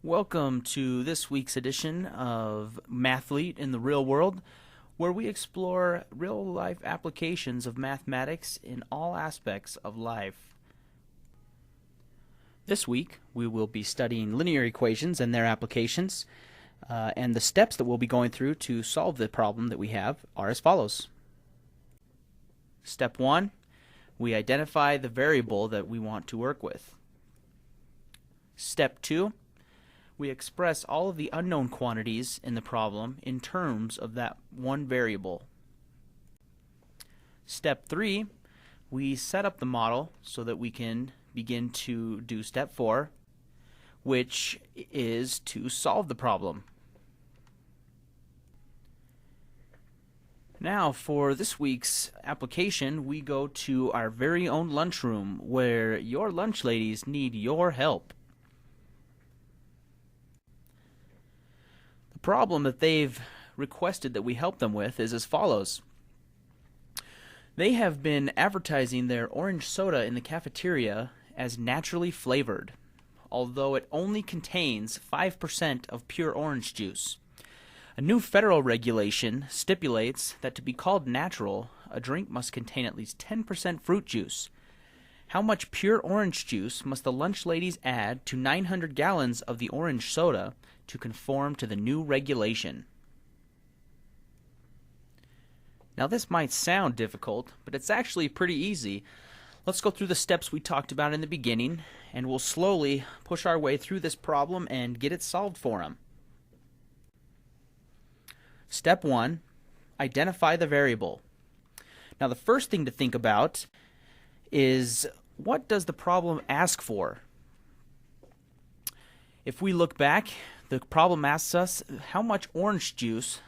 Welcome to this week's edition of Mathlete in the Real World, where we explore real-life applications of mathematics in all aspects of life. This week, we will be studying linear equations and their applications, and the steps that we'll be going through to solve the problem that we have are as follows. Step 1, we identify the variable that we want to work with. Step 2, we express all of the unknown quantities in the problem in terms of that one variable. Step 3, we set up the model so that we can begin to do step 4, which is to solve the problem. Now, for this week's application, we go to our very own lunchroom, where your lunch ladies need your help. The problem that they've requested that we help them with is as follows. They have been advertising their orange soda in the cafeteria as naturally flavored, although it only contains 5% of pure orange juice. A new federal regulation stipulates that to be called natural, a drink must contain at least 10% fruit juice. How much pure orange juice must the lunch ladies add to 900 gallons of the orange soda to conform to the new regulation? Now, this might sound difficult, but it's actually pretty easy. Let's go through the steps we talked about in the beginning, and we'll slowly push our way through this problem and get it solved for them. Step 1, identify the variable. Now, the first thing to think about is, what does the problem ask for? If we look back, the problem asks us how much orange juice,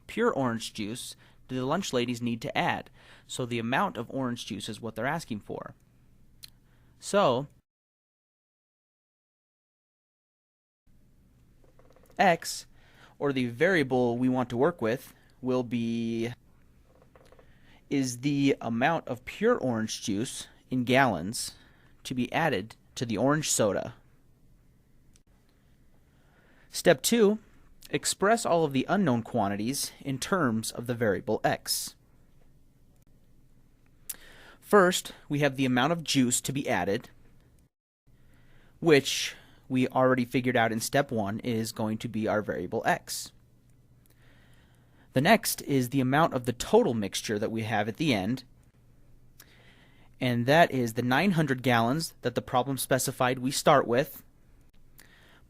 pure orange juice, do the lunch ladies need to add? So the amount of orange juice is what they're asking for. So x, or the variable we want to work with, is the amount of pure orange juice in gallons to be added to the orange soda. Step 2, express all of the unknown quantities in terms of the variable x. First, we have the amount of juice to be added, which we already figured out in step 1 is going to be our variable x. The next is the amount of the total mixture that we have at the end, and that is the 900 gallons that the problem specified we start with,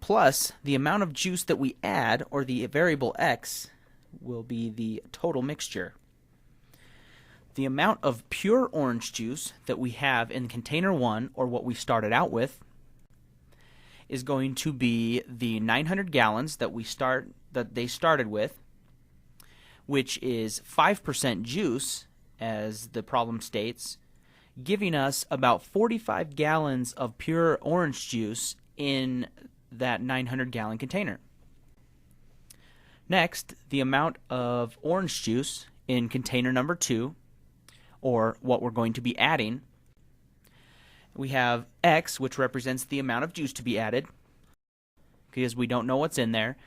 plus the amount of juice that we add, or the variable x, will be the total mixture. The amount of pure orange juice that we have in container 1, or what we started out with, is going to be the 900 gallons that they started with, which is 5% juice, as the problem states, giving us about 45 gallons of pure orange juice in that 900-gallon container. Next, the amount of orange juice in container number 2, or what we're going to be adding. We have x, which represents the amount of juice to be added, because we don't know what's in there,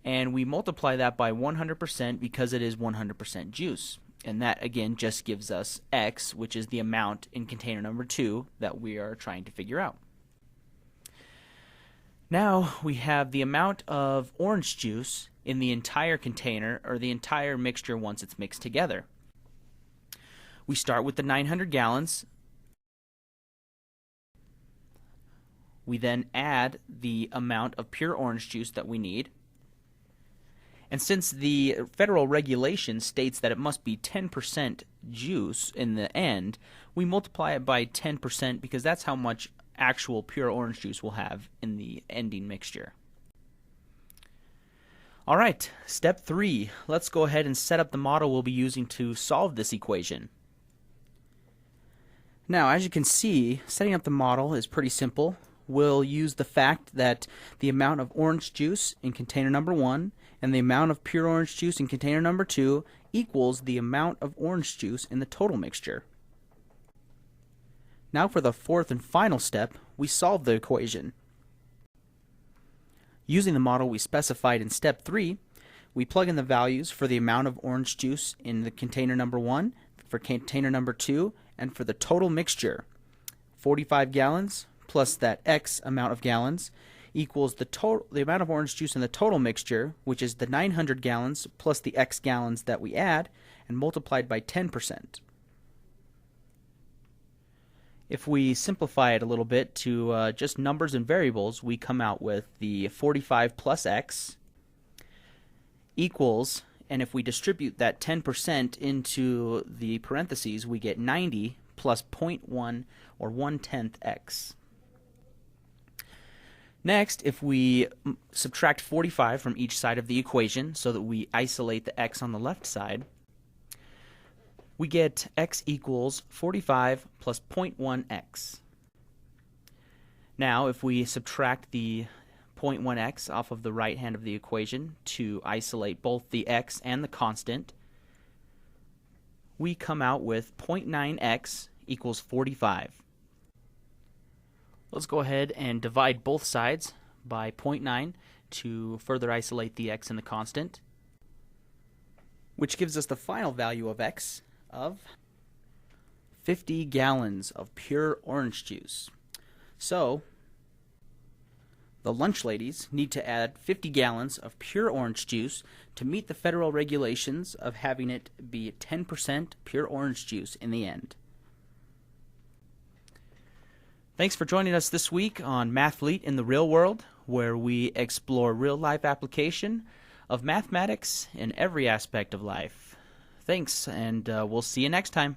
and we multiply that by 100% because it is 100% juice. And that, again, just gives us x, which is the amount in container number 2 that we are trying to figure out. Now we have the amount of orange juice in the entire container, or the entire mixture once it's mixed together. We start with the 900 gallons. We then add the amount of pure orange juice that we need. And since the federal regulation states that it must be 10% juice in the end, we multiply it by 10% because that's how much actual pure orange juice we'll have in the ending mixture. All right, step 3. Let's go ahead and set up the model we'll be using to solve this equation. Now, as you can see, setting up the model is pretty simple. We'll use the fact that the amount of orange juice in container number 1 and the amount of pure orange juice in container number 2 equals the amount of orange juice in the total mixture. Now for the fourth and final step, we solve the equation. Using the model we specified in step 3, we plug in the values for the amount of orange juice in the container number 1, for container number 2, and for the total mixture. 45 gallons plus that X amount of gallons equals the amount of orange juice in the total mixture, which is the 900 gallons plus the X gallons that we add, and multiplied by 10%. If we simplify it a little bit to just numbers and variables, we come out with the 45 plus X equals, and if we distribute that 10% into the parentheses, we get 90 plus 0.1 or 1/10 X. Next, if we subtract 45 from each side of the equation so that we isolate the X on the left side, we get X equals 45 plus 0.1 X. Now, if we subtract the 0.1 X off of the right hand of the equation to isolate both the X and the constant, we come out with 0.9 X equals 45. Let's go ahead and divide both sides by 0.9 to further isolate the X and the constant, which gives us the final value of X of 50 gallons of pure orange juice. So, the lunch ladies need to add 50 gallons of pure orange juice to meet the federal regulations of having it be 10% pure orange juice in the end. Thanks for joining us this week on Mathlete in the Real World, where we explore real-life application of mathematics in every aspect of life. Thanks, and we'll see you next time.